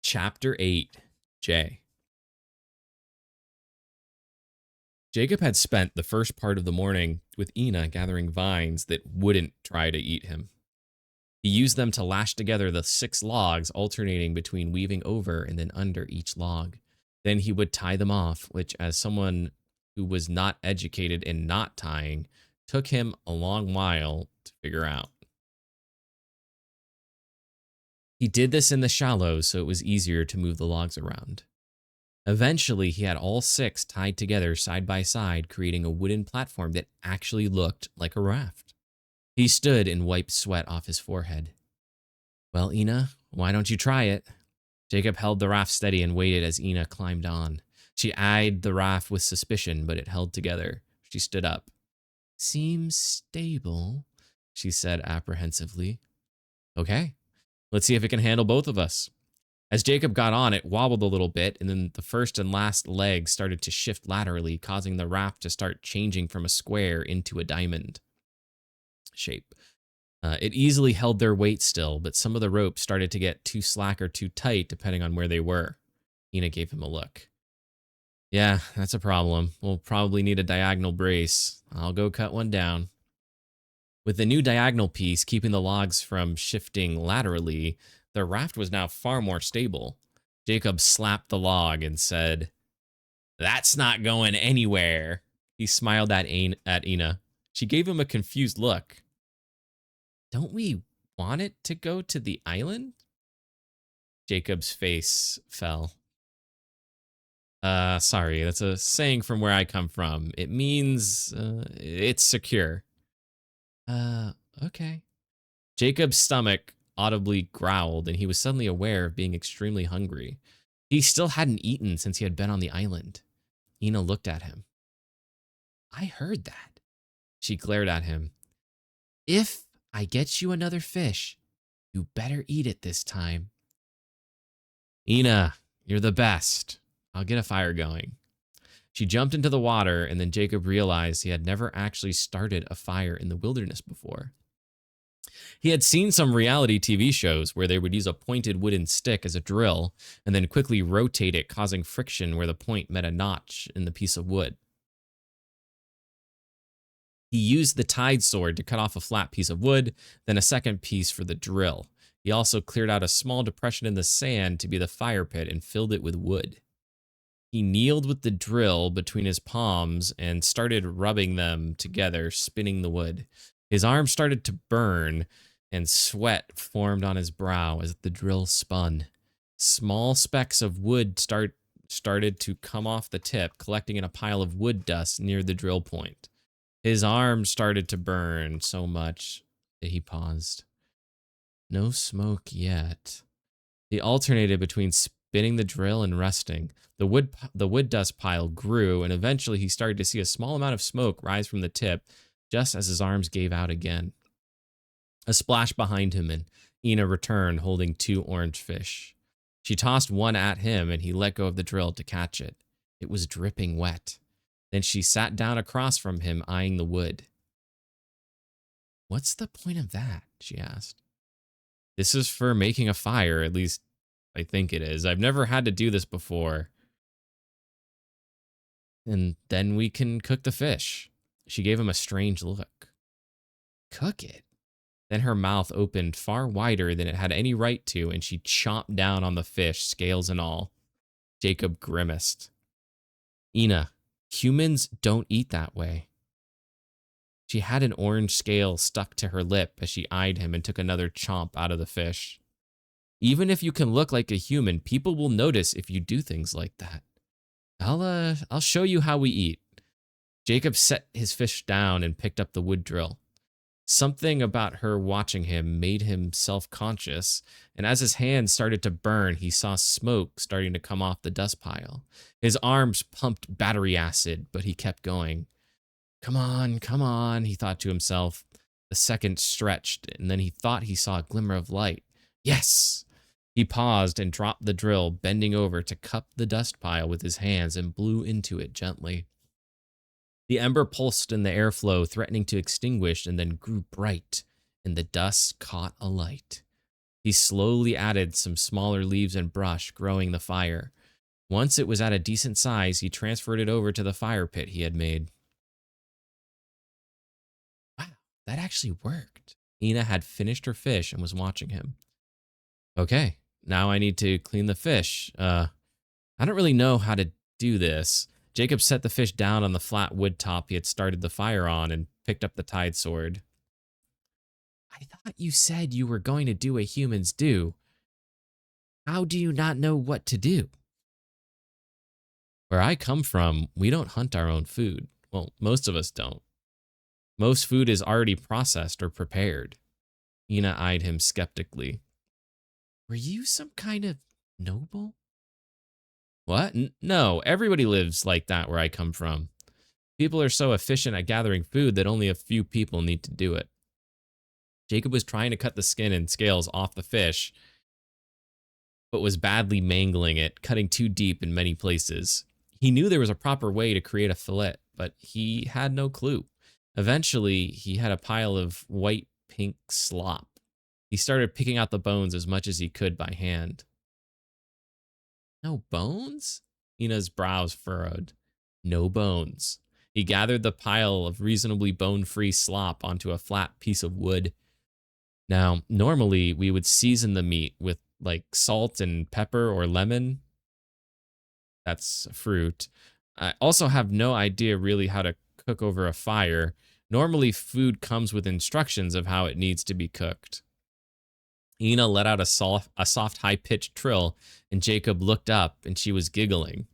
Chapter 8. J. Jacob had spent the first part of the morning with Ina gathering vines that wouldn't try to eat him. He used them to lash together the 6 logs, alternating between weaving over and then under each log. Then he would tie them off, which, as someone who was not educated in knot tying, took him a long while to figure out. He did this in the shallows so it was easier to move the logs around. Eventually, he had all 6 tied together side by side, creating a wooden platform that actually looked like a raft. He stood and wiped sweat off his forehead. Well, Ina, why don't you try it? Jacob held the raft steady and waited as Ina climbed on. She eyed the raft with suspicion, but it held together. She stood up. Seems stable, she said apprehensively. Okay, let's see if it can handle both of us. As Jacob got on, it wobbled a little bit, and then the first and last leg started to shift laterally, causing the raft to start changing from a square into a diamond shape. It easily held their weight still, but some of the ropes started to get too slack or too tight depending on where they were. Ina gave him a look. Yeah, that's a problem. We'll probably need a diagonal brace. I'll go cut one down. With the new diagonal piece keeping the logs from shifting laterally, the raft was now far more stable. Jacob slapped the log and said, "That's not going anywhere." He smiled at Ina. She gave him a confused look. Don't we want it to go to the island? Jacob's face fell. Sorry, that's a saying from where I come from. It means it's secure. Okay. Jacob's stomach audibly growled, and he was suddenly aware of being extremely hungry. He still hadn't eaten since he had been on the island. Ina looked at him. I heard that. She glared at him. If I get you another fish, you better eat it this time. Ina, you're the best. I'll get a fire going. She jumped into the water, and then Jacob realized he had never actually started a fire in the wilderness before. He had seen some reality TV shows where they would use a pointed wooden stick as a drill and then quickly rotate it, causing friction where the point met a notch in the piece of wood. He used the tide sword to cut off a flat piece of wood, then a second piece for the drill. He also cleared out a small depression in the sand to be the fire pit and filled it with wood. He kneeled with the drill between his palms and started rubbing them together, spinning the wood. His arm started to burn, and sweat formed on his brow as the drill spun. Small specks of wood started to come off the tip, collecting in a pile of wood dust near the drill point. His arm started to burn so much that he paused. No smoke yet. He alternated between spinning the drill and resting. The wood dust pile grew, and eventually he started to see a small amount of smoke rise from the tip just as his arms gave out again. A splash behind him, and Ina returned holding 2 orange fish. She tossed one at him, and he let go of the drill to catch it. It was dripping wet. Then she sat down across from him, eyeing the wood. What's the point of that? She asked. This is for making a fire, at least I think it is. I've never had to do this before. And then we can cook the fish. She gave him a strange look. Cook it? Then her mouth opened far wider than it had any right to, and she chomped down on the fish, scales and all. Jacob grimaced. Ina, humans don't eat that way. She had an orange scale stuck to her lip as she eyed him and took another chomp out of the fish. Even if you can look like a human, people will notice if you do things like that. I'll show you how we eat. Jacob set his fish down and picked up the wood drill. Something about her watching him made him self-conscious, and as his hands started to burn, he saw smoke starting to come off the dust pile. His arms pumped battery acid, but he kept going. Come on, he thought to himself. The second stretched, and then he thought he saw a glimmer of light. Yes! He paused and dropped the drill, bending over to cup the dust pile with his hands and blew into it gently. The ember pulsed in the airflow, threatening to extinguish, and then grew bright, and the dust caught alight. He slowly added some smaller leaves and brush, growing the fire. Once it was at a decent size, he transferred it over to the fire pit he had made. Wow, that actually worked. Ina had finished her fish and was watching him. Okay, now I need to clean the fish. I don't really know how to do this. Jacob set the fish down on the flat wood top he had started the fire on and picked up the tide sword. I thought you said you were going to do what humans do. How do you not know what to do? Where I come from, we don't hunt our own food. Well, most of us don't. Most food is already processed or prepared. Ina eyed him skeptically. Were you some kind of noble? What? No, everybody lives like that where I come from. People are so efficient at gathering food that only a few people need to do it. Jacob was trying to cut the skin and scales off the fish, but was badly mangling it, cutting too deep in many places. He knew there was a proper way to create a fillet, but he had no clue. Eventually, he had a pile of white pink slop. He started picking out the bones as much as he could by hand. No bones? Ina's brows furrowed. No bones. He gathered the pile of reasonably bone-free slop onto a flat piece of wood. Now, normally we would season the meat with like salt and pepper or lemon. That's a fruit. I also have no idea really how to cook over a fire. Normally, food comes with instructions of how it needs to be cooked. Ina let out a soft high-pitched trill, and Jacob looked up, and she was giggling.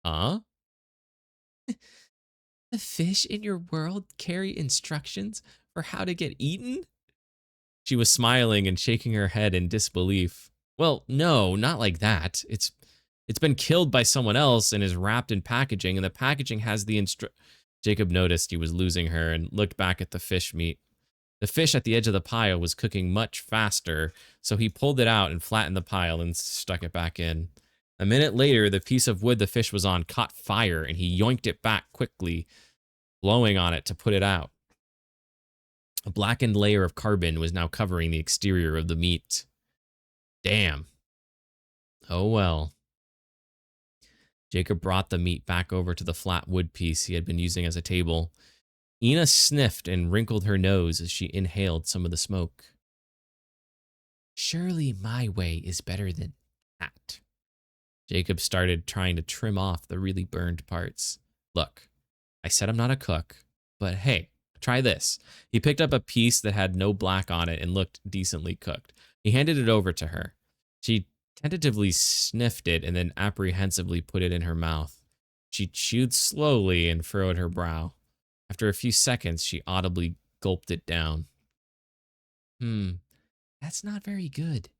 Huh? The fish in your world carry instructions for how to get eaten? She was smiling and shaking her head in disbelief. Well, no, not like that. It's been killed by someone else and is wrapped in packaging, and the packaging has the Jacob noticed he was losing her and looked back at the fish meat. The fish at the edge of the pile was cooking much faster, so he pulled it out and flattened the pile and stuck it back in. A minute later, the piece of wood the fish was on caught fire, and he yoinked it back quickly, blowing on it to put it out. A blackened layer of carbon was now covering the exterior of the meat. Damn. Oh well. Jacob brought the meat back over to the flat wood piece he had been using as a table. Ina sniffed and wrinkled her nose as she inhaled some of the smoke. Surely my way is better than that. Jacob started trying to trim off the really burned parts. Look, I said I'm not a cook, but hey, try this. He picked up a piece that had no black on it and looked decently cooked. He handed it over to her. She tentatively sniffed it and then apprehensively put it in her mouth. She chewed slowly and furrowed her brow. After a few seconds, she audibly gulped it down. That's not very good.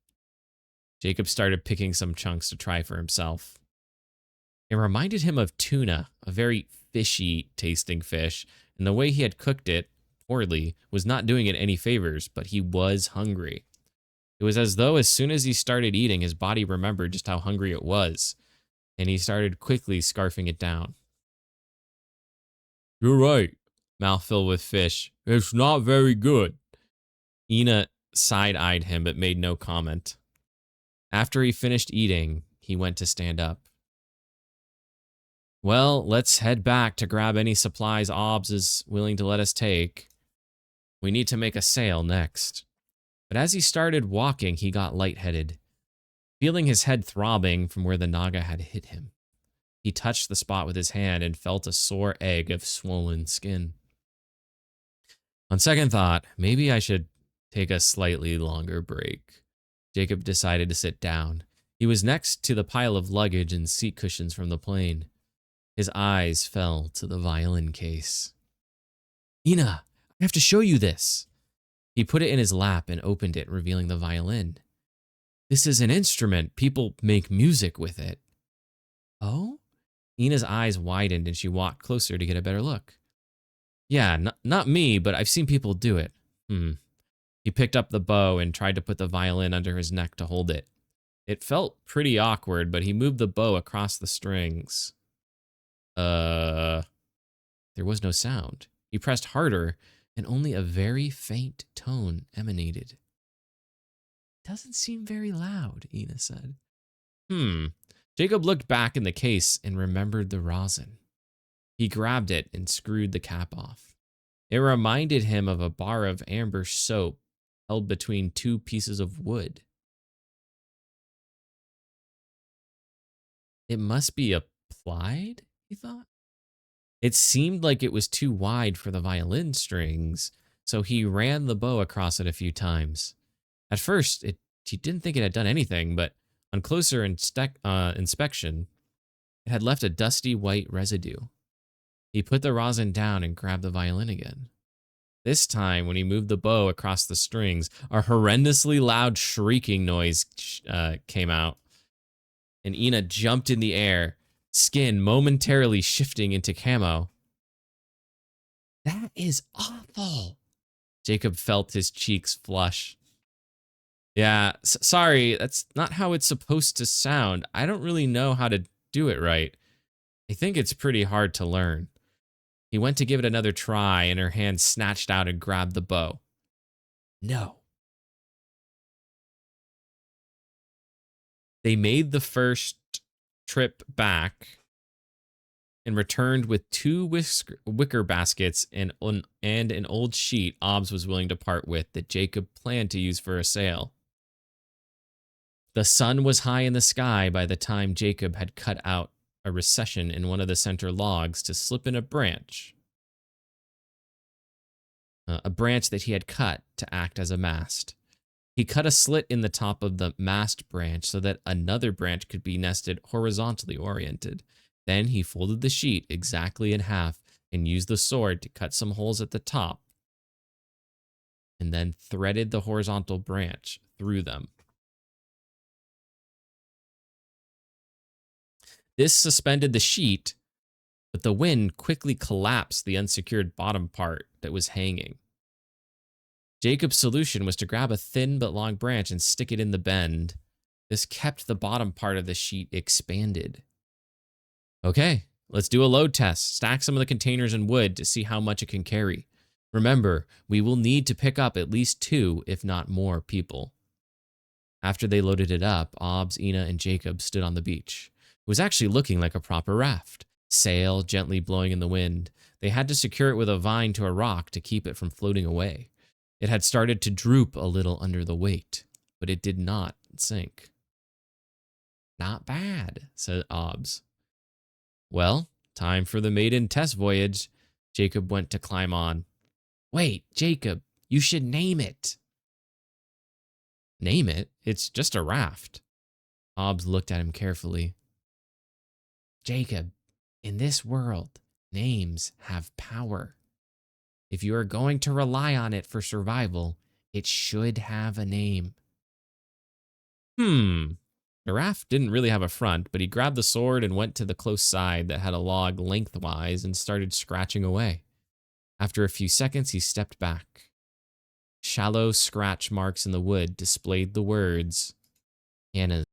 Jacob started picking some chunks to try for himself. It reminded him of tuna, a very fishy tasting fish, and the way he had cooked it, poorly, was not doing it any favors, but he was hungry. It was as though as soon as he started eating, his body remembered just how hungry it was, and he started quickly scarfing it down. You're right, mouth filled with fish. It's not very good. Ina side-eyed him but made no comment. After he finished eating, he went to stand up. Well, let's head back to grab any supplies Obbs is willing to let us take. We need to make a sale next. But as he started walking, he got lightheaded, feeling his head throbbing from where the Naga had hit him. He touched the spot with his hand and felt a sore egg of swollen skin. On second thought, maybe I should take a slightly longer break. Jacob decided to sit down. He was next to the pile of luggage and seat cushions from the plane. His eyes fell to the violin case. Ina, I have to show you this. He put it in his lap and opened it, revealing the violin. This is an instrument. People make music with it. Oh? Ina's eyes widened and she walked closer to get a better look. Yeah, not me, but I've seen people do it. He picked up the bow and tried to put the violin under his neck to hold it. It felt pretty awkward, but he moved the bow across the strings. There was no sound. He pressed harder, and only a very faint tone emanated. doesn't seem very loud, Ina said. Jacob looked back in the case and remembered the rosin. He grabbed it and screwed the cap off. It reminded him of a bar of amber soap held between two pieces of wood. It must be applied, he thought. It seemed like it was too wide for the violin strings, so he ran the bow across it a few times. At first, he didn't think it had done anything, but on closer inspection, it had left a dusty white residue. He put the rosin down and grabbed the violin again. This time, when he moved the bow across the strings, a horrendously loud shrieking noise came out, and Ina jumped in the air, skin momentarily shifting into camo. That is awful. Jacob felt his cheeks flush. Yeah, sorry, that's not how it's supposed to sound. I don't really know how to do it right. I think it's pretty hard to learn. He went to give it another try, and her hand snatched out and grabbed the bow. No. They made the first trip back and returned with 2 wicker baskets and an old sheet Obbs was willing to part with that Jacob planned to use for a sail. The sun was high in the sky by the time Jacob had cut out a recession in one of the center logs to slip in a branch that he had cut to act as a mast. He cut a slit in the top of the mast branch so that another branch could be nested horizontally oriented. Then he folded the sheet exactly in half and used the sword to cut some holes at the top, and then threaded the horizontal branch through them. This suspended the sheet, but the wind quickly collapsed the unsecured bottom part that was hanging. Jacob's solution was to grab a thin but long branch and stick it in the bend. This kept the bottom part of the sheet expanded. Okay, let's do a load test. Stack some of the containers in wood to see how much it can carry. Remember, we will need to pick up at least 2, if not more, people. After they loaded it up, Obbs, Ina, and Jacob stood on the beach. It was actually looking like a proper raft. Sail gently blowing in the wind. They had to secure it with a vine to a rock to keep it from floating away. It had started to droop a little under the weight, but it did not sink. Not bad, said Obbs. Well, time for the maiden test voyage. Jacob went to climb on. Wait, Jacob, you should name it. Name it? It's just a raft. Obbs looked at him carefully. Jacob, in this world, names have power. If you are going to rely on it for survival, it should have a name. The raft didn't really have a front, but he grabbed the sword and went to the close side that had a log lengthwise and started scratching away. After a few seconds, he stepped back. Shallow scratch marks in the wood displayed the words, Anna's